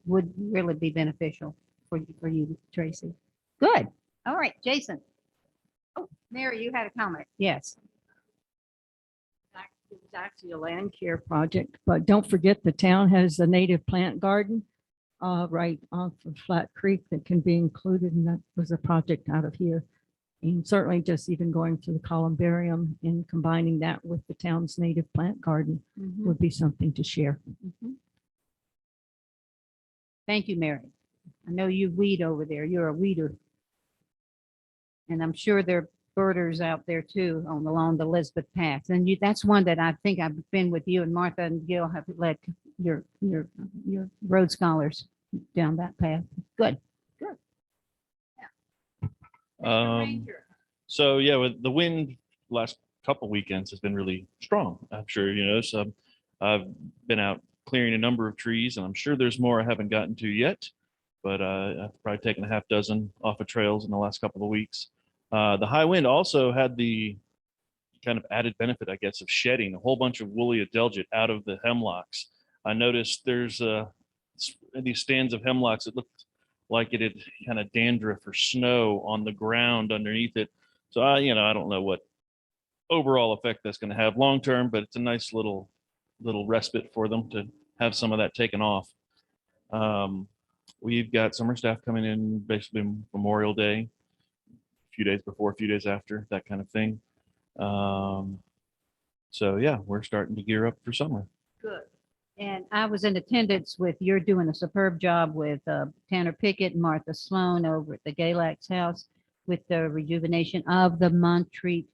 would really be beneficial for you, Tracy. Good. All right, Jason. Oh, Mary, you had a comment. Yes. It's actually a Landcare project, but don't forget the town has a native plant garden right off of Flat Creek that can be included, and that was a project out of here. And certainly just even going to the columbarium and combining that with the town's native plant garden would be something to share. Thank you, Mary. I know you weed over there. You're a weeder. And I'm sure there are birders out there too along the Elizabeth Path. And that's one that I think I've been with you and Martha and Gil have led your road scholars down that path. Good. Good. So yeah, with the wind last couple weekends has been really strong. I'm sure you know. So I've been out clearing a number of trees, and I'm sure there's more I haven't gotten to yet, but I've probably taken a half dozen off of trails in the last couple of weeks. The high wind also had the kind of added benefit, I guess, of shedding a whole bunch of woolly adelgid out of the hemlocks. I noticed there's these stands of hemlocks that looked like it had kind of dandruff or snow on the ground underneath it. So I don't know what overall effect that's going to have long term, but it's a nice little respite for them to have some of that taken off. We've got summer staff coming in basically Memorial Day, a few days before, a few days after, that kind of thing. So yeah, we're starting to gear up for summer. Good. And I was in attendance with, you're doing a superb job with Tanner Pickett and Martha Sloan over at the Galax House with the rejuvenation of the Montreat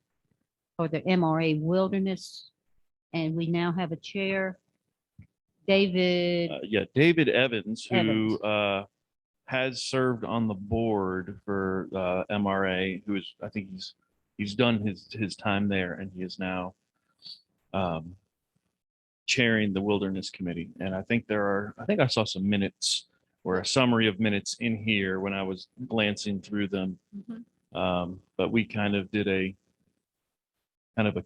or the MRA Wilderness. And we now have a chair, David. David Evans, who has served on the board for MRA, who is, I think he's done his time there, and he is now chairing the Wilderness Committee. And I think I saw some minutes or a summary of minutes in here when I was glancing through them. But we kind of did a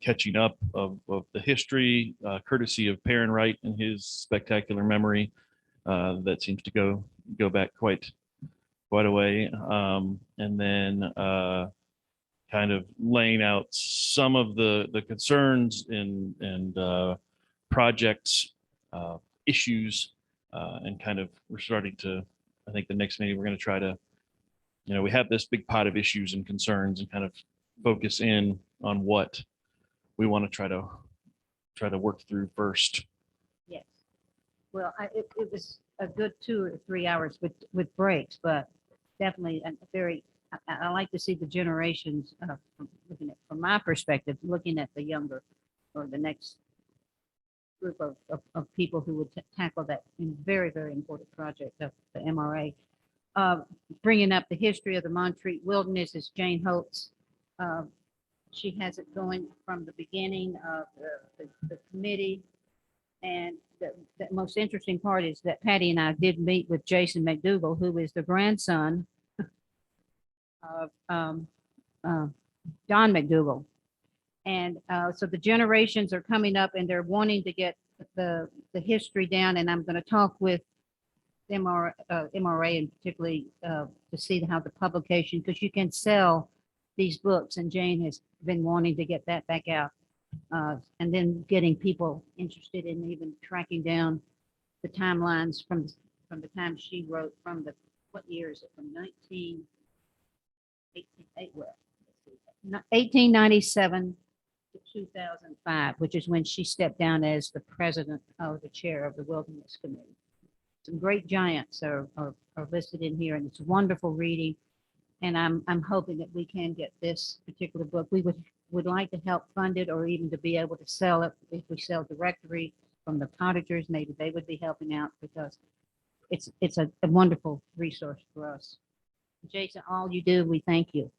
catching up of the history, courtesy of Perrin Wright and his spectacular memory that seems to go back quite a way. And then kind of laying out some of the concerns and projects, issues, and kind of we're starting to, I think the next meeting, we're going to try to, we have this big pot of issues and concerns and kind of focus in on what we want to try to work through first. Yes. Well, it was a good 2 or 3 hours with breaks, but definitely a very, I like to see the generations looking at, from my perspective, looking at the younger or the next group of people who would tackle that very, very important project of the MRA. Bringing up the history of the Montreat Wilderness is Jane Holtz. She has it going from the beginning of the committee. And the most interesting part is that Patty and I did meet with Jason McDougall, who is the grandson of Don McDougall. And so the generations are coming up and they're wanting to get the history down. And I'm going to talk with MRA and particularly to see how the publication, because you can sell these books, and Jane has been wanting to get that back out. And then getting people interested in even tracking down the timelines from the time she wrote, from the, what year is it, from 1897 to 2005, which is when she stepped down as the president or the chair of the Wilderness Committee. Some great giants are listed in here, and it's wonderful reading. And I'm hoping that we can get this particular book. We would like to help fund it, or even to be able to sell it. If we sell directory from the cottagers, maybe they would be helping out, because it's a wonderful resource for us. Jason, all you do, we thank you.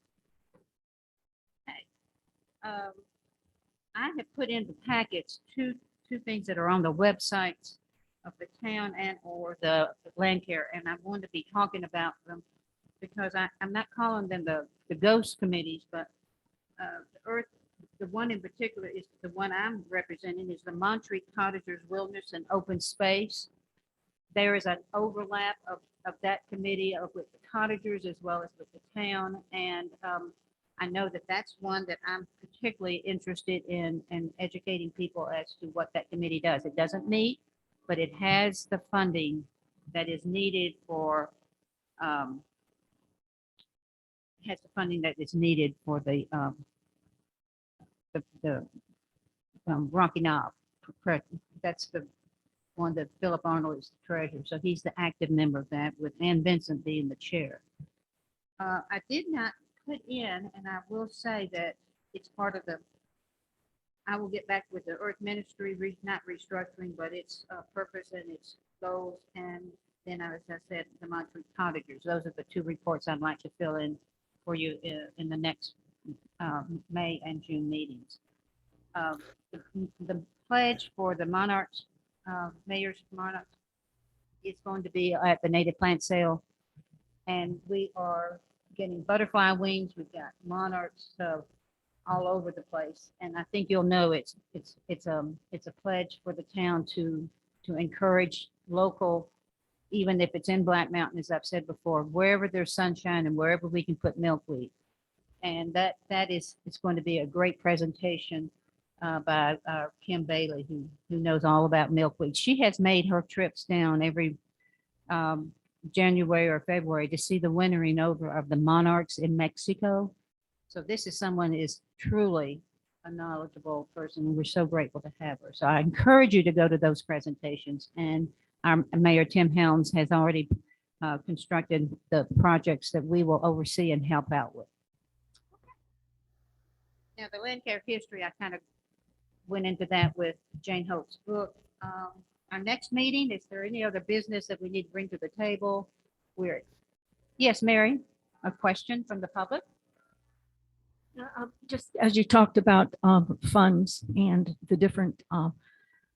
Okay. I have put in the packets two things that are on the websites of the town and or the Landcare, and I'm going to be talking about them because I'm not calling them the ghost committees, but the one in particular is the one I'm representing, is the Montreat Cottagers Wilderness and Open Space. There is an overlap of that committee with the cottagers as well as with the town. And I know that that's one that I'm particularly interested in educating people as to what that committee does. It doesn't meet, but it has the funding that is needed for Rocky Knob. That's the one that Philip Arnold is the treasurer. So he's the active member of that, with Ann Vincent being the chair. I did not put in, and I will say that it's part of I will get back with the Earth Ministry, not restructuring, but its purpose and its goals. And then, as I said, the Montreat Cottagers. Those are the two reports I'd like to fill in for you in the next May and June meetings. The pledge for the Monarchs Mayor's Monarch is going to be at the native plant sale. And we are getting butterfly wings. We've got monarchs, so all over the place. And I think you'll know it's a pledge for the town to encourage local, even if it's in Black Mountain, as I've said before, wherever there's sunshine and wherever we can put milkweed. And that is, it's going to be a great presentation by Kim Bailey, who knows all about milkweed. She has made her trips down every January or February to see the wintering over of the monarchs in Mexico. So this is someone who is truly a knowledgeable person, and we're so grateful to have her. So I encourage you to go to those presentations. And our Mayor Tim Helms has already constructed the projects that we will oversee and help out with. Now, the Landcare history, I kind of went into that with Jane Holt's book. Our next meeting, is there any other business that we need to bring to the table? Yes, Mary, a question from the public? Just as you talked about funds and the different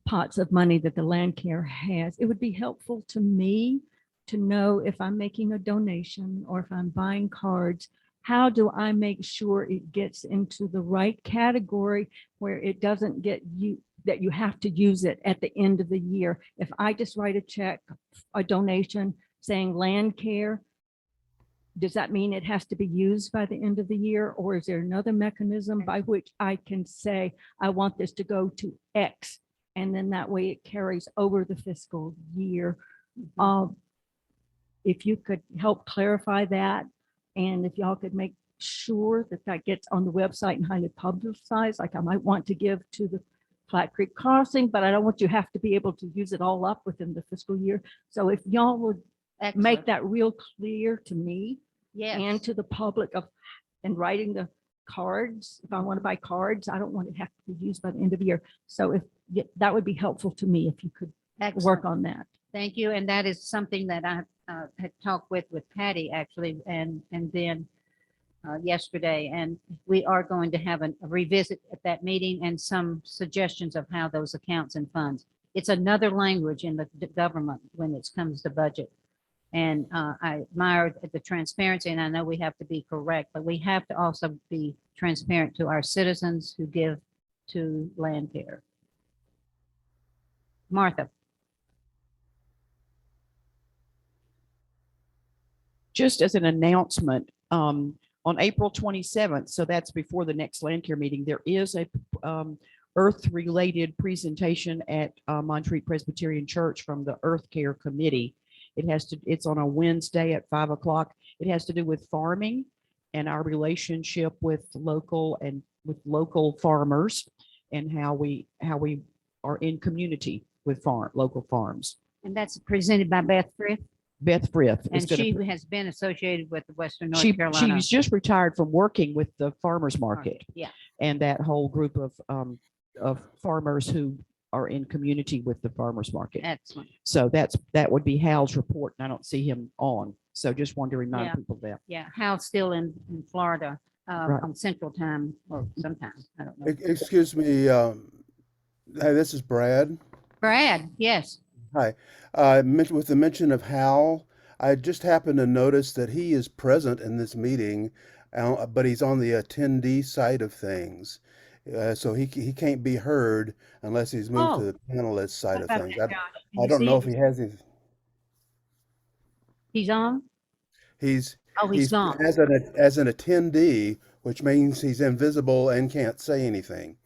pots of money that the Landcare has, it would be helpful to me to know if I'm making a donation or if I'm buying cards, how do I make sure it gets into the right category where it doesn't get you, that you have to use it at the end of the year? If I just write a check, a donation saying Landcare, does that mean it has to be used by the end of the year? Or is there another mechanism by which I can say, I want this to go to X, and then that way it carries over the fiscal year? If you could help clarify that, and if y'all could make sure that that gets on the website and highly publicized, like I might want to give to the Flat Creek Crossing, but I don't want you have to be able to use it all up within the fiscal year. So if y'all would make Excellent. that real clear to me Yes. and to the public of, and writing the cards, if I want to buy cards, I don't want it to have to be used by the end of the year. So if that would be helpful to me if you could work Excellent. on that. Thank you. And that is something that I had talked with Patty actually, and then yesterday. And we are going to have a revisit at that meeting and some suggestions of how those accounts and funds. It's another language in the government when it comes to budget. And I admire the transparency, and I know we have to be correct, but we have to also be transparent to our citizens who give to Landcare. Martha. Just as an announcement, on April 27th, so that's before the next Landcare meeting, there is a Earth-related presentation at Montreat Presbyterian Church from the Earth Care Committee. It's on a Wednesday at 5 o'clock. It has to do with farming and our relationship with local farmers, and how we are in community with local farms. And that's presented by Beth Frith. Beth Frith. And she has been associated with the Western North Carolina. She's just retired from working with the farmers market. Yeah. And that whole group of farmers who are in community with the farmers market. Excellent. So that would be Hal's report, and I don't see him on. So just wanted to remind people of that. Yeah, Hal's still in Florida Right. on Central Time, or sometime, I don't know. Excuse me, hey, this is Brad. Brad, yes. Hi. With the mention of Hal, I just happened to notice that he is present in this meeting, but he's on the attendee side of things. So he can't be heard unless he's moved to the panelist side of things. I don't know if he has his. He's on? He's on. as an attendee, which means he's invisible and can't say anything.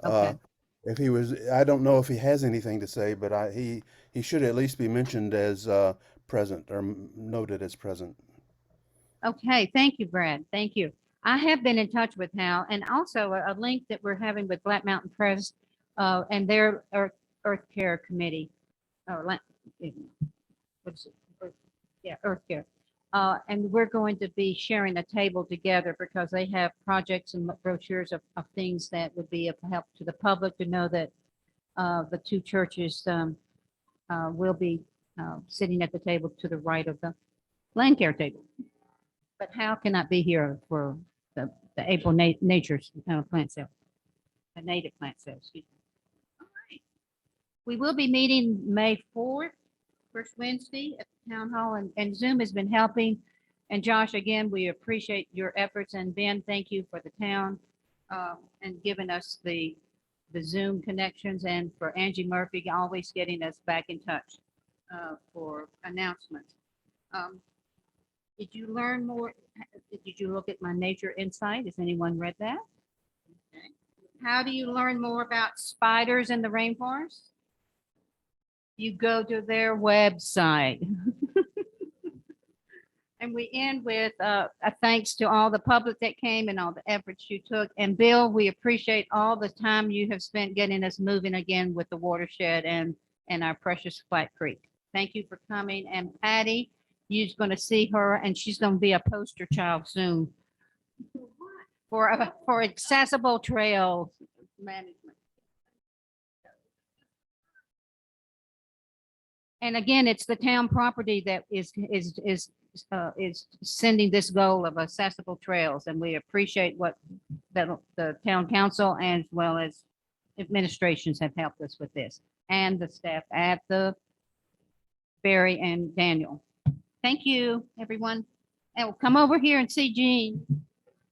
Okay. If he was, I don't know if he has anything to say, but he should at least be mentioned as present or noted as present. Okay, thank you, Brad. Thank you. I have been in touch with Hal, and also a link that we're having with Black Mountain Press and their Earth Care Committee. What is it? Earth Care. And we're going to be sharing a table together because they have projects and brochures of things that would be of help to the public to know that the two churches will be sitting at the table to the right of the Landcare table. But Hal cannot be here for the April nature plant sale, the native plant sale, excuse me. All right. We will be meeting May 4th, first Wednesday at the town hall, and Zoom has been helping. And Josh, again, we appreciate your efforts, and Ben, thank you for the town and giving us the Zoom connections, and for Angie Murphy always getting us back in touch for announcements. Did you learn more? Did you look at my Nature Insight? Has anyone read that? Okay. How do you learn more about spiders in the rainforest? You go to their website. And we end with a thanks to all the public that came and all the efforts you took. And Bill, we appreciate all the time you have spent getting us moving again with the watershed and our precious Flat Creek. Thank you for coming. And Patty, you're going to see her, and she's going to be a poster child soon for accessible trail management. And again, it's the town property that is sending this goal of accessible trails, and we appreciate what the town council as well as administrations have helped us with this, and the staff at the Barry and Daniel. Thank you, everyone. And we'll come over here and see Jean.